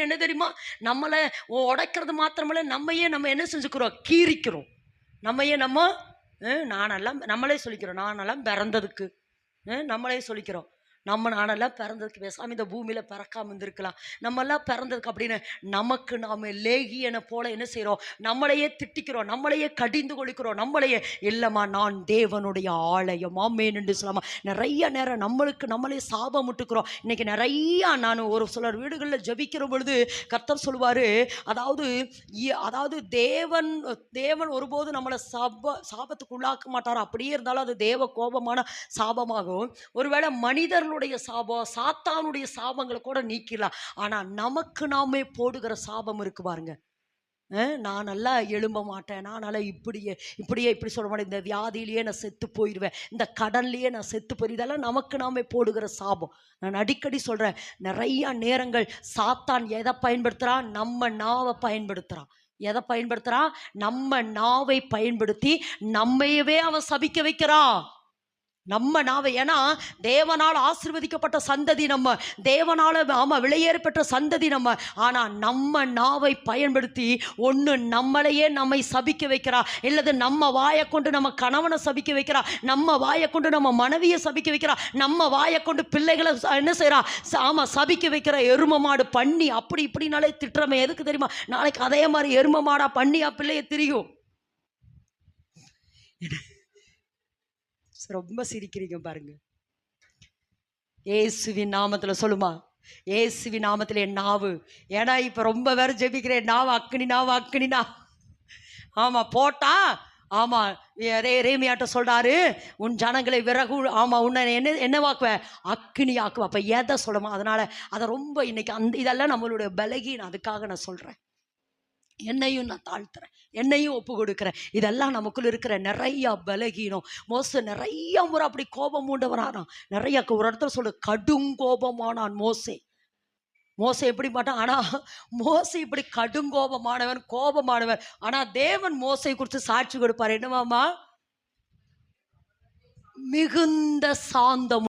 அப்படின்னு என்ன தெரியுமா? நம்மளை உடைக்கிறது மாத்திரமல்ல, நம்ம என்ன செஞ்சுக்கிறோம்? கீறிக்கிறோம். நம்ம நானெல்லாம் நம்மளே சொல்லிக்கிறோம், நானெல்லாம் பிறந்ததுக்கு நம்மளே சொல்லிக்கிறோம். நானெல்லாம் பிறந்ததுக்கு பேசாமல் இந்த பூமியில் பிறக்காமல் இருந்திருக்கலாம், நம்மெல்லாம் பிறந்ததுக்கு அப்படின்னு நமக்கு நாம் லேகியனை போல என்ன செய்கிறோம்? நம்மளையே திட்டிக்கிறோம், நம்மளையே கடிந்து கொள்கிறோம், நம்மளையே இல்லைம்மா நான் தேவனுடைய ஆலயம் ஆமென் என்று சொல்லாமா. நிறைய நேரம் நம்மளே சாபம் விட்டுக்கிறோம். இன்னைக்கு நிறையா நான் ஒரு சிலர் வீடுகளில் ஜபிக்கிற பொழுது கர்த்தர் சொல்லுவார், அதாவது தேவன் ஒருபோது நம்மளை சாபத்துக்கு உள்ளாக்க மாட்டார். அப்படியே இருந்தாலும் அது தேவ கோபமான சாபமாகும். ஒருவேளை மனிதர்களுடைய சாபம், சாத்தானுடைய சாபங்களை கூட நீக்கலாம். ஆனா நமக்கு நாமே போடுகிற சாபம் இருக்கு பாருங்க. நான் நல்லா எழும்ப மாட்டேன், நான் நல்லா இப்படி சொல்ல மாட்டேன், இந்த வியாதியிலேயே நான் செத்து போயிடுவேன், இந்த கடன்லேயே நான் செத்து போயிடுவேன், இதெல்லாம் நமக்கு நாமே போடுகிற சாபம். நான் அடிக்கடி சொல்கிறேன், நிறையா நேரங்கள் சாத்தான் எதை பயன்படுத்துகிறான்? நம்ம நாவை பயன்படுத்துகிறான். எதை பயன்படுத்துகிறான்? நம்ம நாவை பயன்படுத்தி நம்மையவே அவன் சபிக்க வைக்கிறான். நம்ம நாவை. ஏன்னா தேவனால் ஆசீர்வதிக்கப்பட்ட சந்ததி நம்ம, தேவனால விலையேற பெற்ற சந்ததி நம்ம. ஆனால் நம்ம நாவை பயன்படுத்தி ஒன்று நம்மை சபிக்க வைக்கிறா, இல்லது நம்ம வாயை கொண்டு நம்ம கணவனை சபிக்க வைக்கிறா, நம்ம வாயை கொண்டு நம்ம மனைவியை சபிக்க வைக்கிறா, நம்ம வாயை கொண்டு பிள்ளைகளை என்ன செய்கிறா? சபிக்க வைக்கிற. எரும மாடு பண்ணி அப்படி இப்படினாலே திட்டுறமே. எதுக்கு தெரியுமா? நாளைக்கு அதே மாதிரி எரும மாடா பண்ணியா பிள்ளைய திரியும். ரொம்ப சிரிக்கிறீங்க பாருங்க. இயேசுவின் நாமத்தில் சொல்லுமா, இயேசுவின் நாமத்தில் என் நாவு. ஏன்னா இப்போ ரொம்ப வேறு ஜெபிக்கிறேன், நாவு அக்கினினா. ஆமாம் போட்டா, ஆமாம் ரேமியாட்ட சொல்கிறாரு, உன் ஜனங்களை விறகு, ஆமாம் உன்னை என்னவாக்குவேன்? அக்கினி ஆக்குவேன். அப்போ எதை சொல்லுமா? அதனால் அதை ரொம்ப இன்னைக்கு இதெல்லாம் நம்மளுடைய பலகீனம். அதுக்காக நான் சொல்கிறேன், என்னையும் நான் தாழ்த்துறேன், என்னையும் ஒப்பு கொடுக்குறேன். இதெல்லாம் நமக்குள்ள இருக்கிற நிறையா பலகீனம். மோசே நிறைய முறை அப்படி கோபம் மூண்டவரானான். நிறைய ஒரு இடத்துல சொல்லு, கடும் கோபமானான் மோசே. எப்படி மாட்டான்? ஆனால் மோசே இப்படி கோபமானவன். ஆனால் தேவன் மோசை குறித்து சாட்சி கொடுப்பார். என்னவாமா? மிகுந்த சாந்தம்.